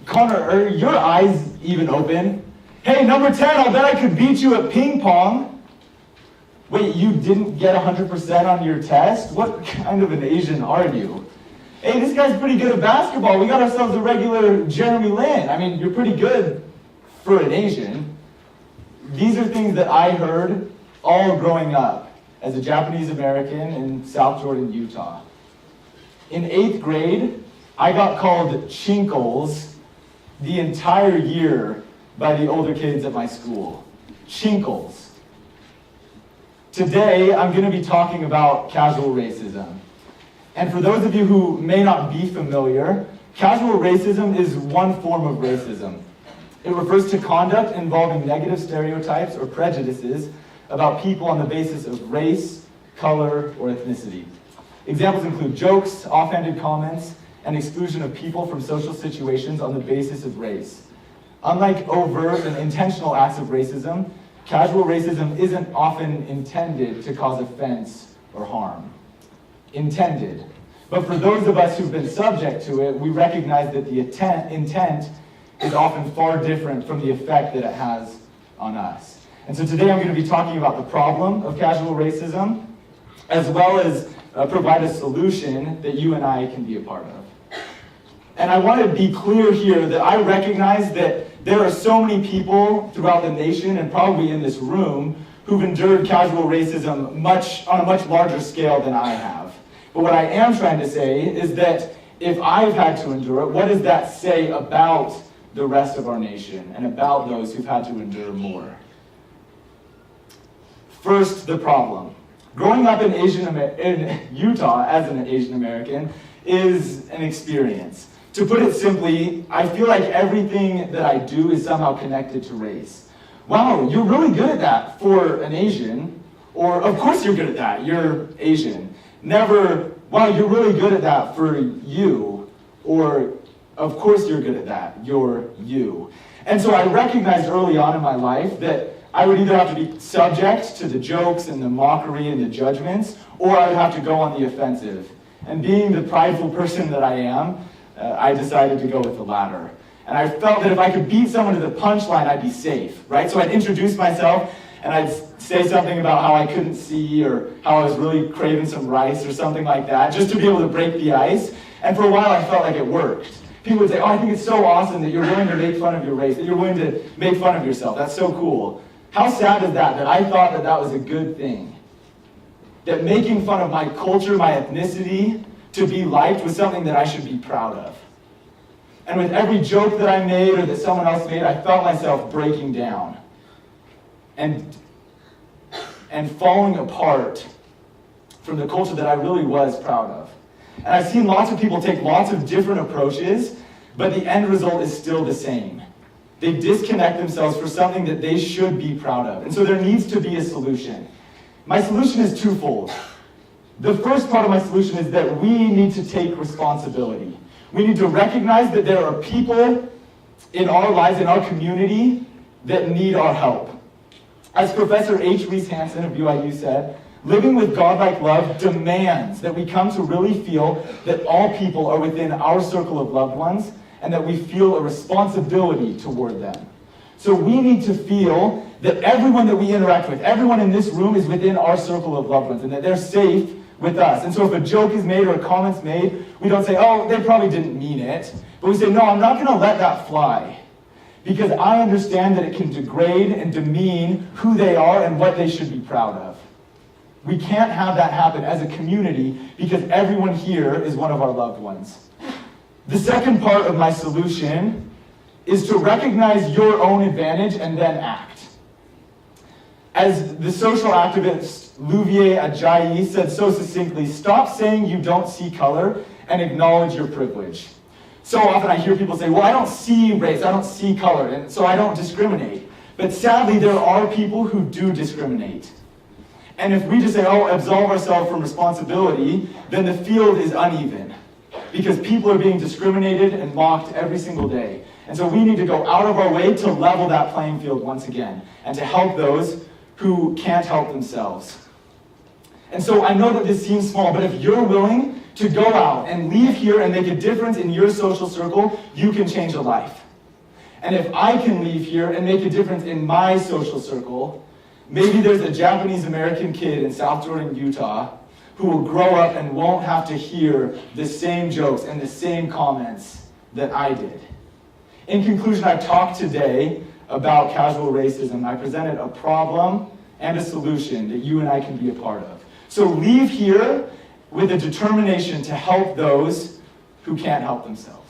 Connor, are your eyes even open? Hey, number 10, I'll bet I could beat you at ping pong. Wait, you didn't get 100% on your test? What kind of an Asian are you? Hey, this guy's pretty good at basketball. We got ourselves a regular Jeremy Lin. I mean, you're pretty good for an Asian. These are things that I heard all growing up as a Japanese American in South Jordan, Utah. In 8th grade, I got called chinkles the entire year by the older kids at my school. Chinkles. Today, I'm going to be talking about casual racism. And for those of you who may not be familiar, casual racism is one form of racism. It refers to conduct involving negative stereotypes or prejudices about people on the basis of race, color, or ethnicity. Examples include jokes, offhanded comments, and exclusion of people from social situations on the basis of race. Unlike overt and intentional acts of racism, casual racism isn't often intended to cause offense or harm. Intended. But for those of us who've been subject to it, we recognize that the intent is often far different from the effect that it has on us. And so today I'm going to be talking about the problem of casual racism, as well as provide a solution that you and I can be a part of. And I want to be clear here that I recognize that there are so many people throughout the nation and probably in this room who've endured casual racism on a much larger scale than I have. But what I am trying to say is that if I've had to endure it, what does that say about the rest of our nation and about those who've had to endure more? First, the problem. Growing up in Utah as an Asian American is an experience. To put it simply, I feel like everything that I do is somehow connected to race. Wow, you're really good at that for an Asian. Or, of course you're good at that, you're Asian. Never, wow, you're really good at that for you. Or, of course you're good at that, you're you. And so I recognized early on in my life that I would either have to be subject to the jokes and the mockery and the judgments, or I would have to go on the offensive. And being the prideful person that I am, I decided to go with the latter. And I felt that if I could beat someone to the punchline, I'd be safe, right? So I'd introduce myself, and I'd say something about how I couldn't see, or how I was really craving some rice, or something like that, just to be able to break the ice. And for a while, I felt like it worked. People would say, oh, I think it's so awesome that you're willing to make fun of your race, that you're willing to make fun of yourself. That's so cool. How sad is that I thought that that was a good thing? That making fun of my culture, my ethnicity, to be liked was something that I should be proud of. And with every joke that I made or that someone else made, I felt myself breaking down and falling apart from the culture that I really was proud of. And I've seen lots of people take lots of different approaches, but the end result is still the same. They disconnect themselves for something that they should be proud of. And so there needs to be a solution. My solution is twofold. The first part of my solution is that we need to take responsibility. We need to recognize that there are people in our lives, in our community, that need our help. As Professor H. Reese Hansen of BYU said, living with godlike love demands that we come to really feel that all people are within our circle of loved ones and that we feel a responsibility toward them. So we need to feel that everyone that we interact with, everyone in this room is within our circle of loved ones and that they're safe with us. And so if a joke is made or a comment's made, we don't say, oh, they probably didn't mean it. But we say, no, I'm not going to let that fly. Because I understand that it can degrade and demean who they are and what they should be proud of. We can't have that happen as a community because everyone here is one of our loved ones. The second part of my solution is to recognize your own advantage and then act. As the social activist Louvier Ajayi said so succinctly, stop saying you don't see color and acknowledge your privilege. So often I hear people say, well, I don't see race, I don't see color, and so I don't discriminate. But sadly, there are people who do discriminate. And if we just say, oh, absolve ourselves from responsibility, then the field is uneven. Because people are being discriminated and mocked every single day. And so we need to go out of our way to level that playing field once again, and to help those who can't help themselves. And so I know that this seems small, but if you're willing to go out and leave here and make a difference in your social circle, you can change a life. And if I can leave here and make a difference in my social circle, maybe there's a Japanese American kid in South Jordan, Utah, who will grow up and won't have to hear the same jokes and the same comments that I did. In conclusion, I've talked today about casual racism. I presented a problem and a solution that you and I can be a part of. So leave here with a determination to help those who can't help themselves.